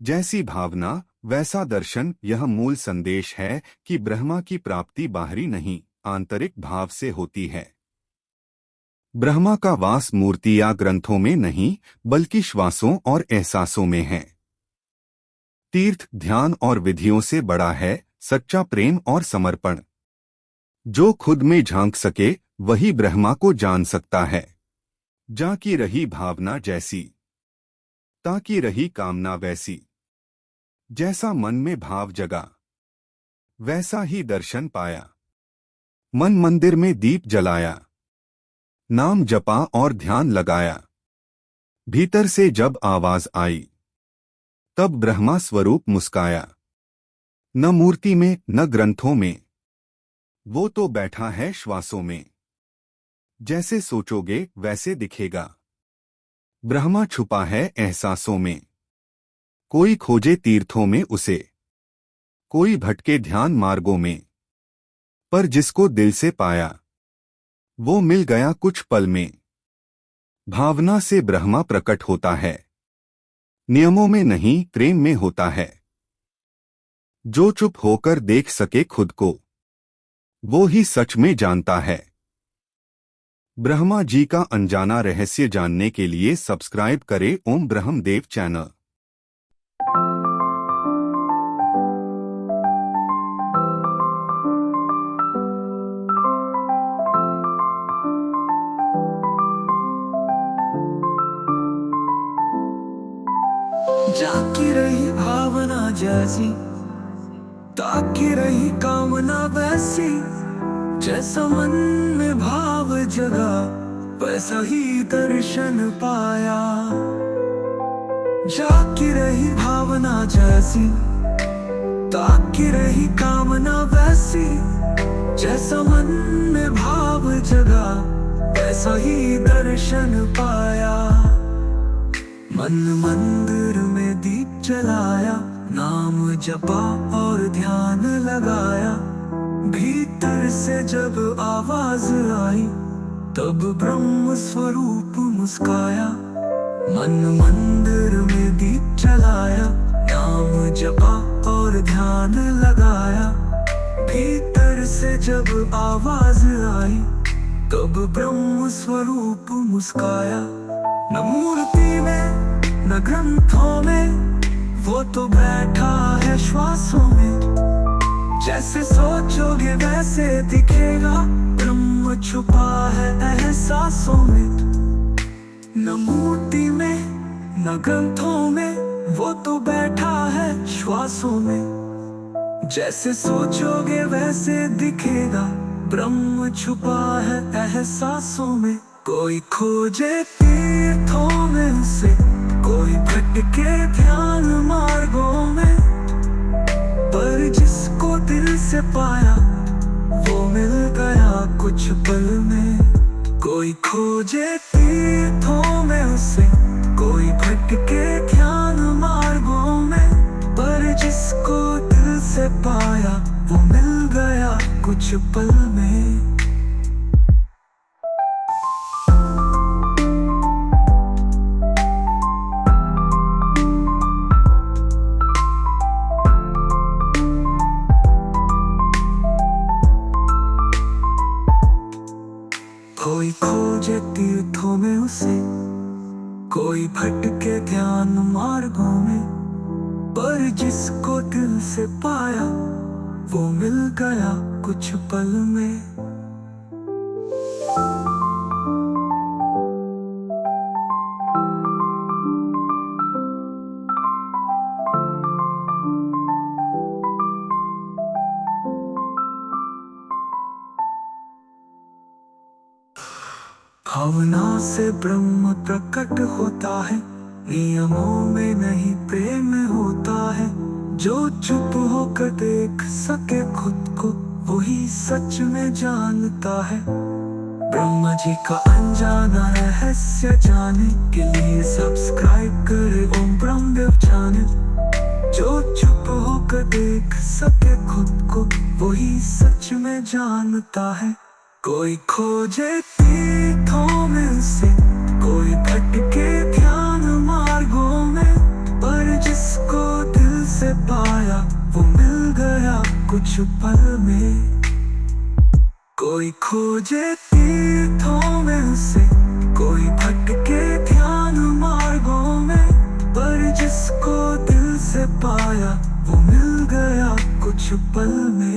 जैसी भावना वैसा दर्शन। यह मूल संदेश है कि ब्रह्मा की प्राप्ति बाहरी नहीं, आंतरिक भाव से होती है। ब्रह्मा का वास मूर्ति या ग्रंथों में नहीं, बल्कि श्वासों और एहसासों में है। तीर्थ, ध्यान और विधियों से बड़ा है सच्चा प्रेम और समर्पण। जो खुद में झांक सके वही ब्रह्मा को जान सकता है। जा की रही भावना जैसी, ताकि रही कामना वैसी। जैसा मन में भाव जगा, वैसा ही दर्शन पाया। मन मंदिर में दीप जलाया, नाम जपा और ध्यान लगाया। भीतर से जब आवाज आई, तब ब्रह्मा स्वरूप मुस्काया। न मूर्ति में न ग्रंथों में, वो तो बैठा है श्वासों में। जैसे सोचोगे वैसे दिखेगा। ब्रह्मा छुपा है एहसासों में। कोई खोजे तीर्थों में उसे, कोई भटके ध्यान मार्गों में। पर जिसको दिल से पाया, वो मिल गया कुछ पल में। भावना से ब्रह्मा प्रकट होता है, नियमों में नहीं प्रेम में होता है। जो चुप होकर देख सके खुद को, वो ही सच में जानता है। ब्रह्मा जी का अनजाना रहस्य जानने के लिए सब्सक्राइब करें ओम ब्रह्मदेव चैनल। जाकी रही भावना जैसी, ताकी रही कामना वैसी। जैसा मन में भाव जगा, वैसा ही दर्शन पाया। जाकी रही भावना जैसी, ताकी रही कामना वैसी। जैसा मन में भाव जगा, वैसा ही दर्शन पाया। मन मंदिर में दीप जलाया, नाम जपा और ध्यान लगाया। भीतर से जब आवाज आई, तब ब्रह्म स्वरूप मुस्काया। मन मंदिर में दीप जलाया, नाम जपा और ध्यान लगाया। भीतर से जब आवाज आई, तब ब्रह्म स्वरूप मुस्काया। न मूर्ति में न ग्रंथों में, वो तो बैठा है श्वासों में। जैसे सोचोगे वैसे दिखेगा, ब्रह्म छुपा है एहसासों में। न मूर्ति में न ग्रंथों में, वो तो बैठा है श्वासों में। जैसे सोचोगे वैसे दिखेगा, ब्रह्म छुपा है एहसासों में। कोई खोजे तीर्थों में से, कोई भटके ध्यान मार्गों में। पर जिसको दिल से पाया, वो मिल गया कुछ पल में। कोई खोजे तीर्थों में उसे, कोई भटके ध्यान मार्गों में। पर जिसको दिल से पाया, वो मिल गया कुछ पल में। कोई खोजे तीर्थों में उसे, कोई भटके ध्यान मार्गों में। पर जिसको दिल से पाया, वो मिल गया कुछ पल में। भावना से ब्रह्म प्रकट होता है, नियमों में नहीं प्रेम में होता है। जो चुप होकर देख सके खुद को, वही सच में जानता है। ब्रह्मा जी का अनजाना रहस्य जानने के लिए सब्सक्राइब करे ओम ब्रह्मदेव चैनल। जो चुप होकर देख सके खुद को, वही सच में जानता है। कोई खोजे तीर्थों में से, कोई भटके ध्यान मार्गों में। पर जिसको पाया वो मिल गया कुछ पल में। कोई खोजे तीर्थों में उसे, कोई भटके ध्यान मार्गों में, पर जिसको दिल से पाया वो मिल गया कुछ पल में।